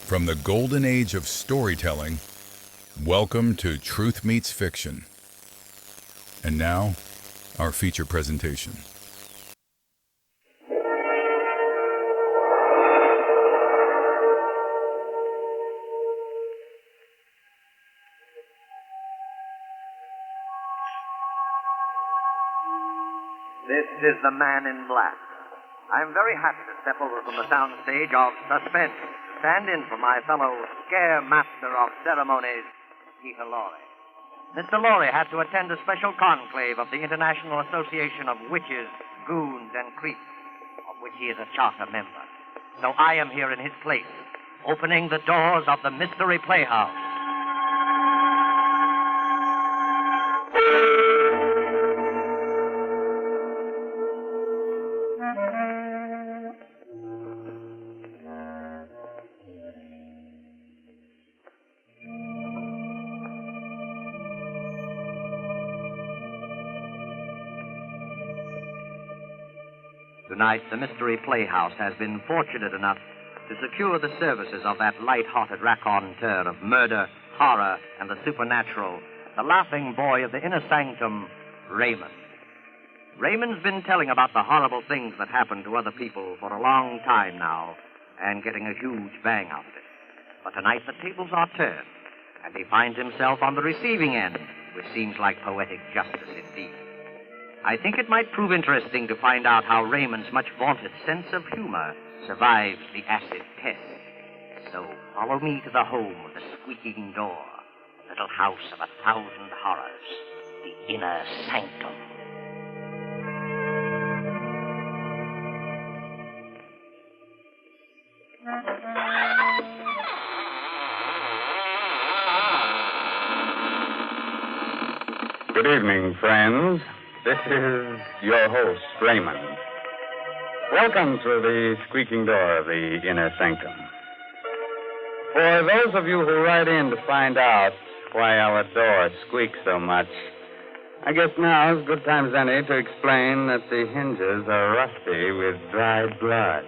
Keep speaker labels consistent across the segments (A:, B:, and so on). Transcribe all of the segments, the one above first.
A: From the golden age of storytelling, welcome to Truth Meets Fiction. And now, our feature presentation.
B: This is the Man in Black. I'm very happy to step over from the soundstage of Suspense to stand in for my fellow scare master of ceremonies, Peter Lorre. Mr. Lorre had to attend a special conclave of the International Association of Witches, Goons, and Creeps, of which he is a charter member. So I am here in his place, opening the doors of the Mystery Playhouse. Tonight, the Mystery Playhouse has been fortunate enough to secure the services of that light-hearted raconteur of murder, horror, and the supernatural, the laughing boy of the Inner Sanctum, Raymond. Raymond's been telling about the horrible things that happen to other people for a long time now, and getting a huge bang out of it. But tonight, the tables are turned, and he finds himself on the receiving end, which seems like poetic justice indeed. I think it might prove interesting to find out how Raymond's much vaunted sense of humor survives the acid test. So follow me to the home of the squeaking door, little house of 1,000 horrors, the Inner Sanctum.
C: Good evening, friends. This is your host, Raymond. Welcome to the squeaking door of the Inner Sanctum. For those of you who write in to find out why our door squeaks so much, I guess now is as good time as any to explain that the hinges are rusty with dried blood.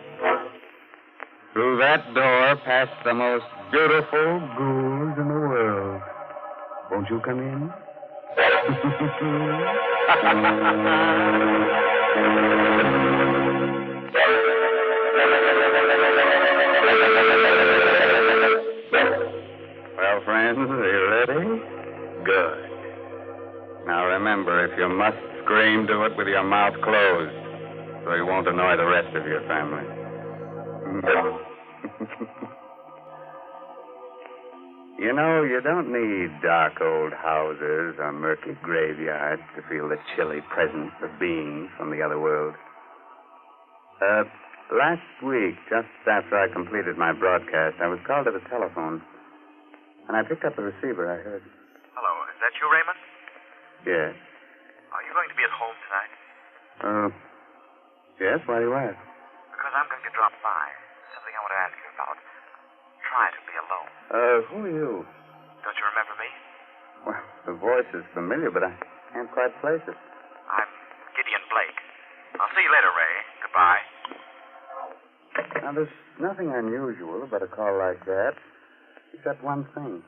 C: Through that door pass the most beautiful ghouls in the world. Won't you come in? Well, friends, are you ready? Good. Now remember, if you must scream, do it with your mouth closed, so you won't annoy the rest of your family. You know, you don't need dark old houses or murky graveyards to feel the chilly presence of beings from the other world. Last week, just after I completed my broadcast, I was called to the telephone, and I picked up the receiver. I heard...
D: Hello, is that you, Raymond?
C: Yes.
D: Are you going to be at home tonight?
C: Yes, why do you ask?
D: Because I'm going to drop by. Something I want to ask you about. Try to be alone.
C: Who are you?
D: Don't you remember me?
C: Well, the voice is familiar, but I can't quite place it.
D: I'm Gideon Blake. I'll see you later, Ray. Goodbye.
C: Now, there's nothing unusual about a call like that, except one thing.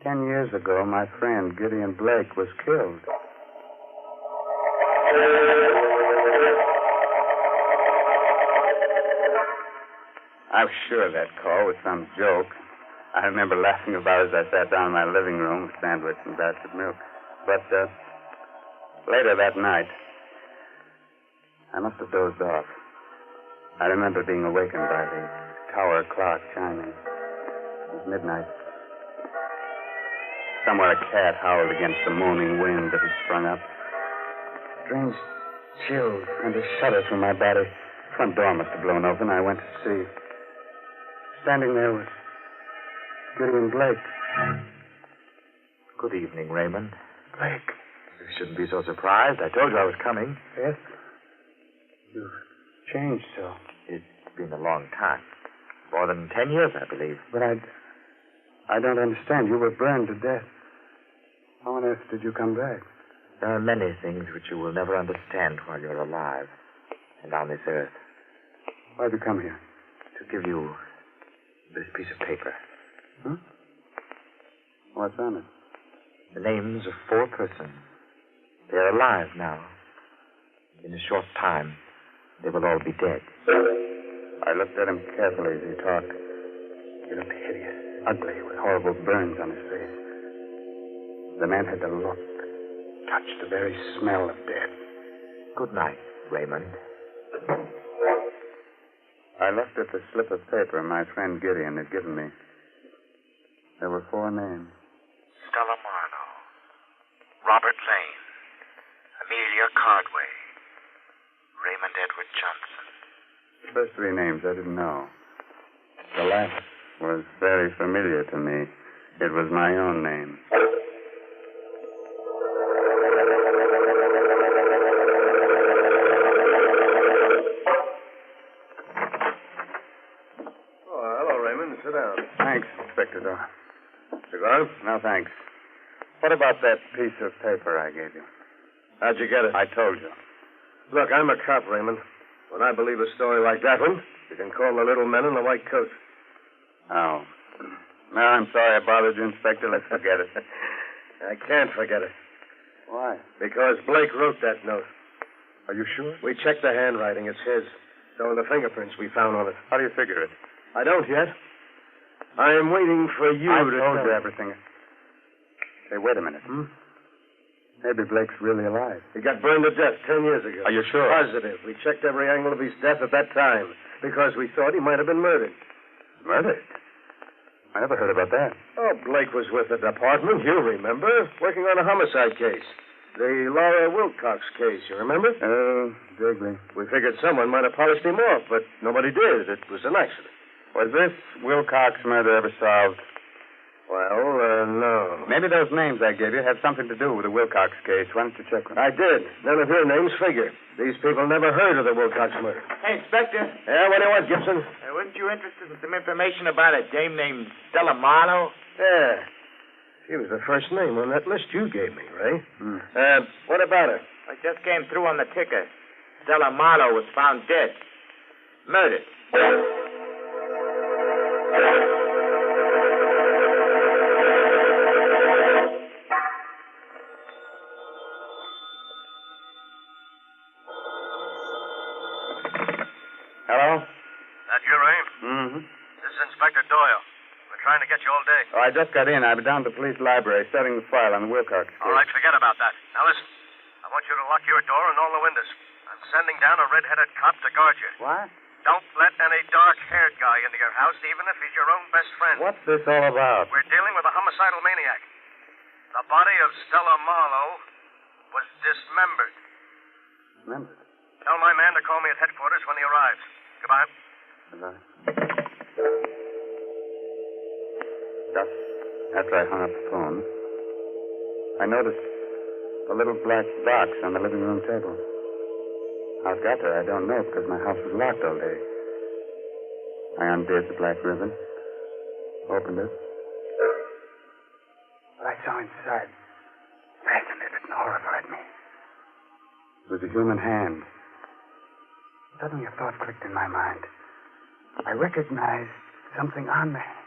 C: 10 years ago, my friend Gideon Blake was killed. I'm sure that call was some joke. I remember laughing about it as I sat down in my living room with sandwich and basket milk. But later that night, I must have dozed off. I remember being awakened by the tower clock chiming. It was midnight. Somewhere a cat howled against the moaning wind that had sprung up. Strange chills and a shudder through my body. The front door must have blown open. I went to see. Standing there was Gideon Blake.
D: Good evening, Raymond.
C: Blake.
D: You shouldn't be so surprised. I told you I was coming.
C: Yes? You've changed so.
D: It's been a long time. More than 10 years, I believe.
C: But I don't understand. You were burned to death. How on earth did you come back?
D: There are many things which you will never understand while you're alive and on this earth.
C: Why'd you come here?
D: To give you this
E: piece of paper.
C: Huh? What's on it?
E: The names of 4 persons. They're alive now. In a short time, they will all be dead.
C: I looked at him carefully as he talked. He looked hideous, ugly, with horrible burns on his face. The man had the look, touch, the very smell of death.
E: Good night, Raymond.
C: I looked at the slip of paper my friend Gideon had given me. There were 4 names.
D: Stella Marlowe, Robert Lane, Amelia Cardway, Raymond Edward Johnson.
C: The first 3 names I didn't know. The last was very familiar to me. It was my own name.
F: Oh, hello, Raymond. Sit down.
C: Thanks, Inspector Dorr.
F: Cigar?
C: No, thanks. What about that piece of paper I gave you?
F: How'd you get it?
C: I told you.
F: Look, I'm a cop, Raymond. When I believe a story like that one, you can call the little men in the white coats.
C: Oh. No, I'm sorry I bothered you, Inspector. Let's forget it.
F: I can't forget it.
C: Why?
F: Because Blake wrote that note.
C: Are you sure?
F: We checked the handwriting. It's his. So are the fingerprints we found on it.
C: How do you figure it?
F: I don't yet. I am waiting for you
C: I
F: to
C: told
F: tell
C: you
F: me.
C: everything. Hey, wait a minute. Maybe Blake's really alive.
F: He got burned to death 10 years ago.
C: Are you sure?
F: Positive. We checked every angle of his death at that time because we thought he might have been murdered.
C: Murdered? I never heard about that.
F: Oh, Blake was with the department, you remember, working on a homicide case. The Laura Wilcox case, you remember?
C: Vaguely.
F: We figured someone might have polished him off, but nobody did. It was an accident.
C: Was this Wilcox murder ever solved?
F: Well, no.
C: Maybe those names I gave you had something to do with the Wilcox case. Why don't you check them?
F: I did. None of your names figure. These people never heard of the Wilcox murder.
G: Hey, Inspector,
F: Yeah, what do you want, Gibson?
G: weren't you interested in some information about a dame named Stella Marlowe?
F: Yeah. She was the first name on that list you gave me, Ray.
C: Hmm.
F: What about her?
G: I just came through on the ticker. Stella Marlowe was found dead. Murdered.
C: Hello?
D: That you, Ray?
C: Mm-hmm.
D: This is Inspector Doyle. We're trying to get you all day.
C: Oh, I just got in. I've been down to the police library studying the file on the Wilcox case.
D: All right, forget about that. Now listen, I want you to lock your door and all the windows. I'm sending down a red-headed cop to guard you.
C: What?
D: Don't let any dark-haired guy into your house, even if he's your own best friend.
C: What's this all about?
D: We're dealing with a homicidal maniac. The body of Stella Marlowe was dismembered.
C: Remember.
D: Tell my man to call me at headquarters when he arrives. Goodbye.
C: Just after I hung up the phone, I noticed a little black box on the living room table. How it got there, I don't know, because my house was locked all day. I undid the black ribbon, opened it. What I saw inside fascinated and horrified me. It was a human hand. Suddenly a thought clicked in my mind. I recognized something on the hand.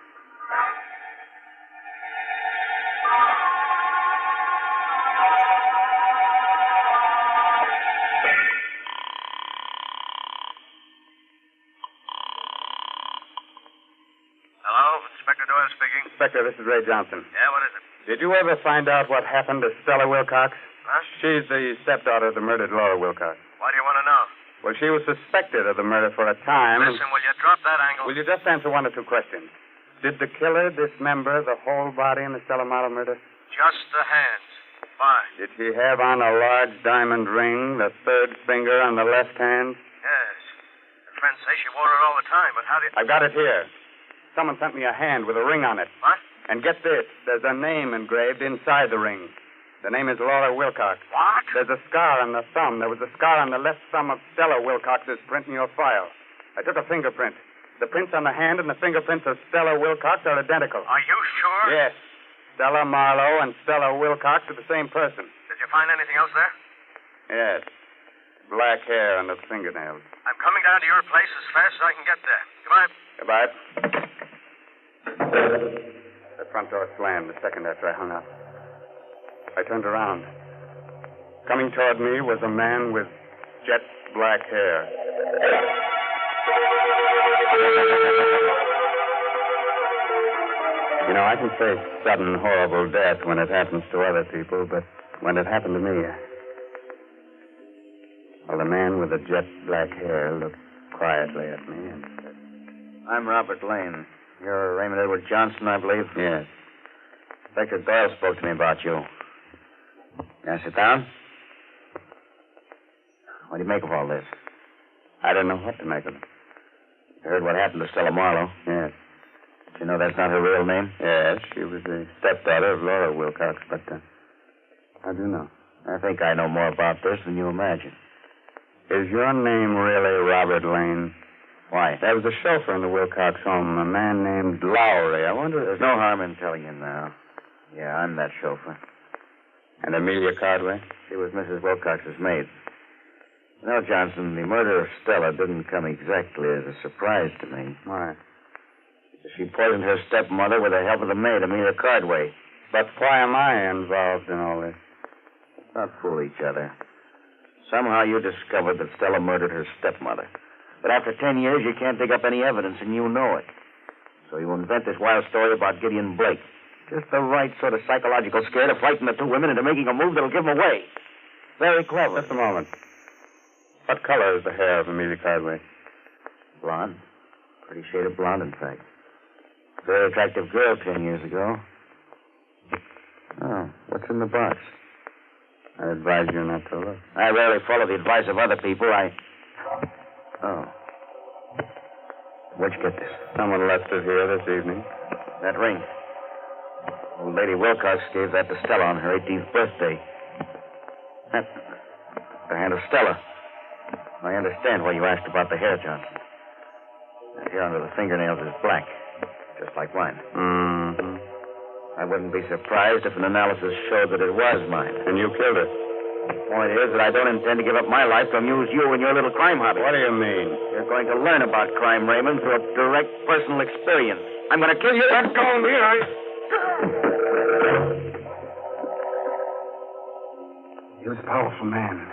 D: Hello, Inspector Doyle speaking.
C: Inspector, this is Ray Johnson.
D: Yeah, what is it?
C: Did you ever find out what happened to Stella Wilcox?
D: Huh?
C: She's the stepdaughter of the murdered Laura Wilcox.
D: Why do you want to know?
C: Well, she was suspected of the murder for a time.
D: Listen, will you drop that angle?
C: Will you just answer 1 or 2 questions? Did the killer dismember the whole body in the Stella Marlowe murder?
D: Just the hands. Fine.
C: Did she have on a large diamond ring, the 3rd finger on the left hand?
D: Yes. Her friends say she wore it all the time, but how do you...
C: I've got it here. Someone sent me a hand with a ring on it.
D: What?
C: And get this, there's a name engraved inside the ring. The name is Laura Wilcox.
D: What?
C: There's a scar on the thumb. There was a scar on the left thumb of Stella Wilcox's print in your file. I took a fingerprint. The prints on the hand and the fingerprints of Stella Wilcox are identical.
D: Are you sure?
C: Yes. Stella Marlowe and Stella Wilcox are the same person.
D: Did you find anything else there?
C: Yes. Black hair on the fingernails.
D: I'm coming down to your place as fast as I can get there. Goodbye.
C: Goodbye. The front door slammed a second after I hung up. I turned around. Coming toward me was a man with jet black hair. You know, I can face sudden, horrible death when it happens to other people, but when it happened to me... Well, the man with the jet black hair looked quietly at me and said...
H: I'm Robert Lane. You're Raymond Edward Johnson, I believe?
C: Yes.
H: Inspector Doyle spoke to me about you. Can I sit down? What do you make of all this?
C: I don't know what to make of it.
H: You heard what happened to Stella Marlowe?
C: Yes.
H: You know that's not her real name?
C: Yes, she was the stepdaughter of Laura Wilcox, but I do know.
H: I think I know more about this than you imagine.
C: Is your name really Robert Lane?
H: Why?
C: There was a chauffeur in the Wilcox home, a man named Lowry. I wonder...
H: There's no harm in telling you now. Yeah, I'm that chauffeur.
C: And Amelia Cardway?
H: She was Mrs. Wilcox's maid. You know, Johnson, the murder of Stella didn't come exactly as a surprise to me.
C: Why?
H: She poisoned her stepmother with the help of the maid, Amelia Cardway.
C: But why am I involved in all this?
H: Don't fool each other. Somehow you discovered that Stella murdered her stepmother. But after 10 years, you can't dig up any evidence, and you know it. So you invent this wild story about Gideon Blake. Just the right sort of psychological scare to frighten the two women into making a move that'll give them away. Very clever.
C: Just a moment. What color is the hair of Amelia Cardway?
H: Blonde. Pretty shade of blonde, in fact. Very attractive girl 10 years ago. Oh, what's in the box?
C: I advise you not to look.
H: I rarely follow the advice of other people. Oh. Where'd you get this?
C: Someone left it here this evening.
H: That ring. Old Lady Wilcox gave that to Stella on her 18th birthday. That's the hand of Stella. I understand why you asked about the hair, Johnson. The hair under the fingernails is black, just like mine.
C: Mm-hmm.
H: I wouldn't be surprised if an analysis showed that it was mine.
C: And you killed it.
H: The point is that I don't intend to give up my life to amuse you and your little crime hobby.
C: What do you mean?
H: You're going to learn about crime, Raymond, through a direct personal experience. I'm going to kill you.
C: Let go of me,
I: He was a powerful man.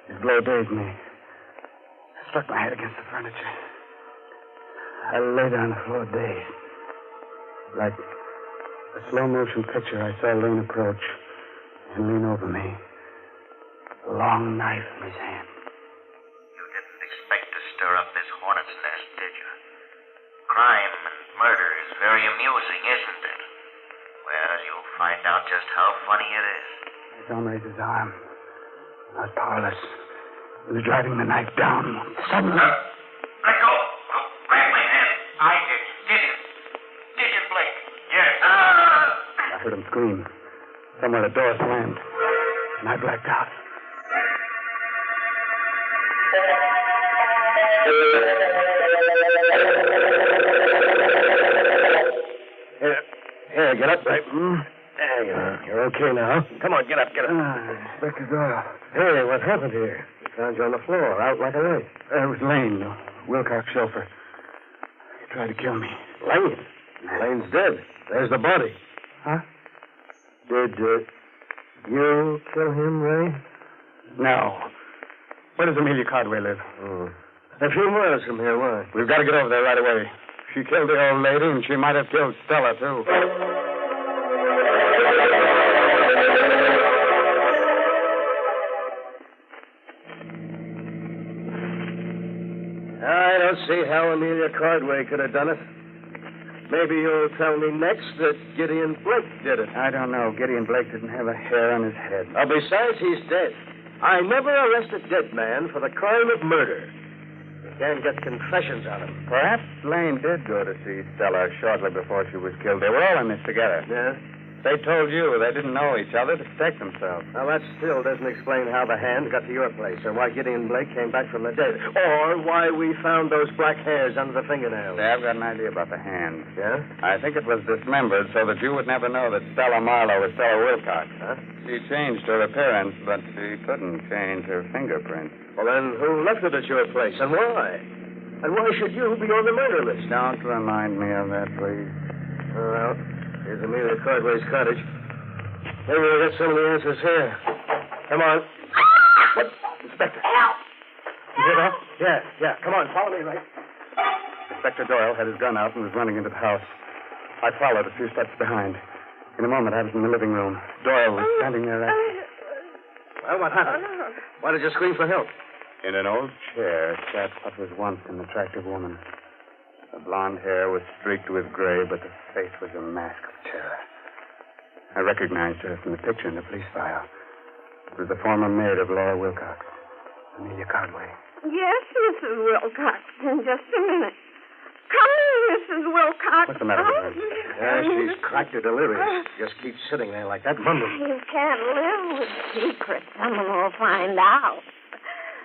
I: His blow dazed me. I struck my head against the furniture. I lay down on the floor dazed. Like a slow-motion picture, I saw Lane approach and lean over me. A long knife in his hand.
G: You didn't expect to stir up this hornet's nest, did you? Crime and murder is very amusing, isn't it? Well, you'll find out just how funny it is.
I: His arm raised his arm. I was powerless. He was driving the knife down. Suddenly...
G: Let go. Grab my hand. I did. Gideon Blake. Yes.
I: I heard him scream. Somewhere the door slammed. And I blacked out.
F: Here, get up, right? There you are. You're okay now. Come on, get up.
I: Inspector Doyle.
F: Hey, what happened here? We found you on the floor, out like a light.
I: It was Lane, the Wilcox chauffeur. He tried to kill me.
F: Lane? Lane's dead. There's the body.
I: Huh?
F: Did you kill him, Ray?
I: No. Where does Amelia Cardway live?
F: A few miles from here. Why?
I: We've got to get over there right away. She killed the old lady, and she might have killed Stella, too.
F: I don't see how Amelia Cardway could have done it. Maybe you'll tell me next that Gideon Blake did it.
I: I don't know. Gideon Blake didn't have a hair on his head.
F: Besides, he's dead. I never arrest a dead man for the crime of murder. You can't get confessions on him.
C: Perhaps Lane did go to see Stella shortly before she was killed. They were all in this together.
F: Yeah?
C: They told you they didn't know each other to protect themselves.
F: Now, that still doesn't explain how the hand got to your place, or why Gideon Blake came back from the dead, or why we found those black hairs under the fingernails.
C: Say, I've got an idea about the hand.
F: Yeah?
C: I think it was dismembered so that you would never know that Stella Marlowe was Stella Wilcox.
F: Huh?
C: She changed her appearance, but she couldn't change her fingerprints.
F: Well, then, who left it at your place, and why? And why should you be on the murder list?
C: Don't remind me of that, please.
F: Well, here's Amelia Cardway's cottage. Maybe we'll get some of the answers here. Come on. What? Inspector.
I: Help!
F: You hear that? Yeah. Come on, follow me, Ray.
I: Inspector Doyle had his gun out and was running into the house. I followed a few steps behind. In a moment, I was in the living room. Doyle was standing there.
F: Well, what happened? Why did you scream for help?
I: In an old chair sat what was once an attractive woman. Her blonde hair was streaked with gray, but the face was a mask of terror. I recognized her from the picture in the police file. It was the former maid of Laura Wilcox, Amelia Cardway.
J: Yes, Mrs. Wilcox. In just a minute. Come in, Mrs. Wilcox.
I: What's the matter with her?
F: Yeah, she's cracked or delirious. Just keeps sitting there like that, mumbling.
J: You can't live with secrets. Someone will find out.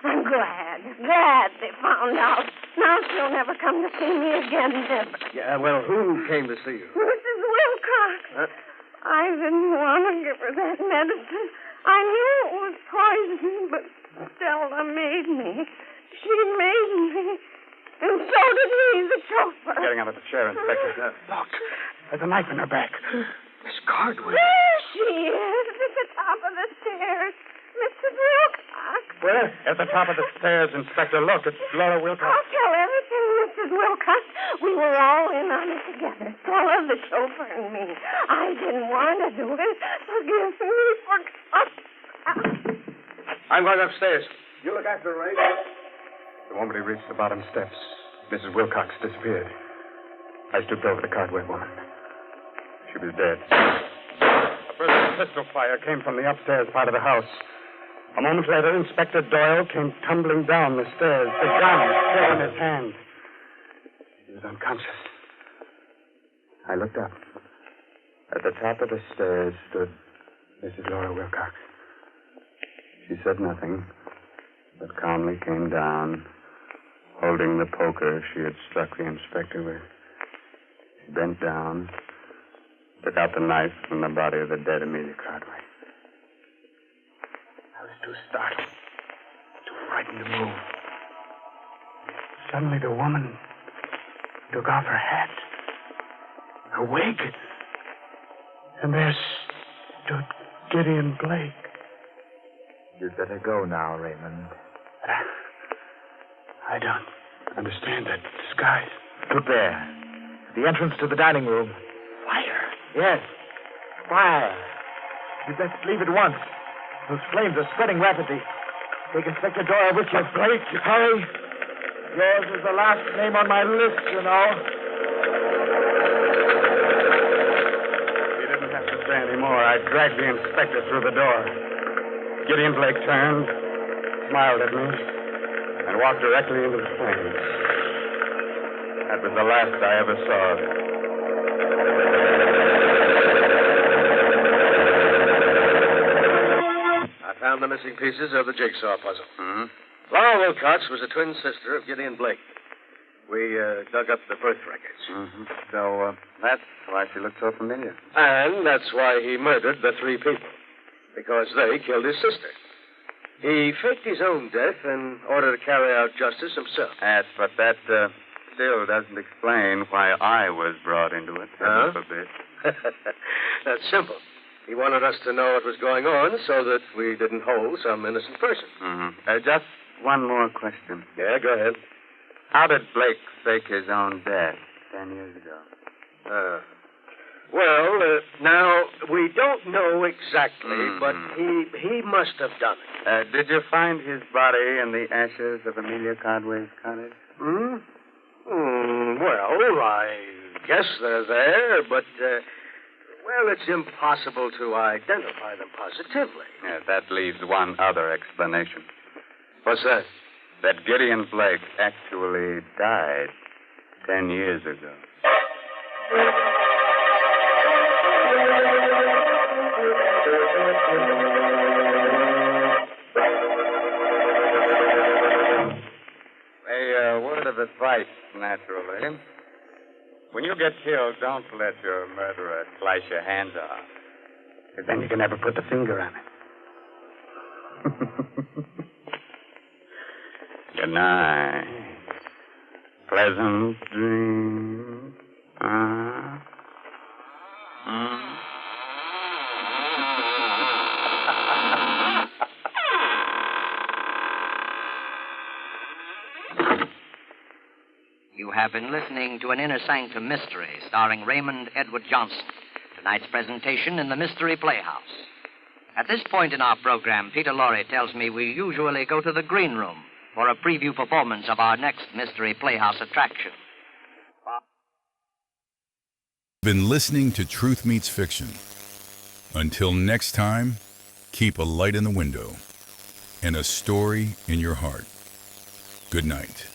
J: I'm glad they found out. Now she'll never come to see me again, never.
F: Yeah, well, who came to see you?
J: Mrs. Wilcox. I didn't want to give her that medicine. I knew it was poison, but Stella made me. She made me. And so did he, the chauffeur.
I: Getting out of the chair, Inspector. Look, there's a knife in her back.
F: Miss Cardway.
J: There she is, at the top of the stairs. Mrs. Wilcox.
I: Where? At the top of the stairs, Inspector. Look, it's Laura Wilcox.
J: I'll tell everything, Mrs. Wilcox. We were all in on it together. Stella, the chauffeur, and me. I didn't want to do it. Forgive me for...
F: I'm going upstairs. You look after Ray.
I: The moment he reached the bottom steps, Mrs. Wilcox disappeared. I stooped over the Cardway woman. She was dead. A burst of pistol fire came from the upstairs part of the house. A moment later, Inspector Doyle came tumbling down the stairs, the gun still in his hand. He was unconscious. I looked up. At the top of the stairs stood Mrs. Laura Wilcox. She said nothing, but calmly came down, holding the poker she had struck the inspector with. She bent down, took out the knife from the body of the dead Amelia Cardway. I was too startled, too frightened to move. Suddenly the woman took off her hat, her wig, and there stood Gideon Blake.
E: You'd better go now, Raymond.
I: I don't understand that disguise.
E: Look there. The entrance to the dining room.
I: Fire.
E: Yes. Fire. You'd best leave at once. Those flames are spreading rapidly. Take Inspector Doyle with you. Blake, hurry. Yours is the last name on my list, you know.
I: He didn't have to say any more. I dragged the inspector through the door. Gideon Blake turned, smiled at me, and walked directly into the flames. That was the last I ever saw of him.
F: I found the missing pieces of the jigsaw puzzle.
I: Mm-hmm.
F: Laura Wilcox was a twin sister of Gideon Blake. We dug up the birth records.
I: Mm-hmm. So that's why she looked so familiar.
F: And that's why he murdered the three people. Because they killed his sister. He faked his own death in order to carry out justice himself.
I: Yes, but that still doesn't explain why I was brought into it.
F: Huh?
I: A bit.
F: That's simple. He wanted us to know what was going on so that we didn't hold some innocent person.
I: Mm-hmm. Just one more question.
F: Yeah, go ahead.
I: How did Blake fake his own death 10 years ago?
F: Well, now, we don't know exactly, but he must have done it.
I: Did you find his body in the ashes of Amelia Cardway's cottage?
F: Well, I guess they're there, but, well, it's impossible to identify them positively.
I: Yeah, that leaves one other explanation.
F: What's that?
I: That Gideon Blake actually died 10 years ago. A word of advice, naturally. When you get killed, don't let your murderer slice your hands off. Because then you can never put the finger on it. Good night. Pleasant dreams.
B: You have been listening to an Inner Sanctum Mystery starring Raymond Edward Johnson. Tonight's presentation in the Mystery Playhouse. At this point in our program, Peter Lorre tells me we usually go to the green room for a preview performance of our next Mystery Playhouse attraction.
A: Been listening to Truth Meets Fiction. Until next time, keep a light in the window and a story in your heart. Good night.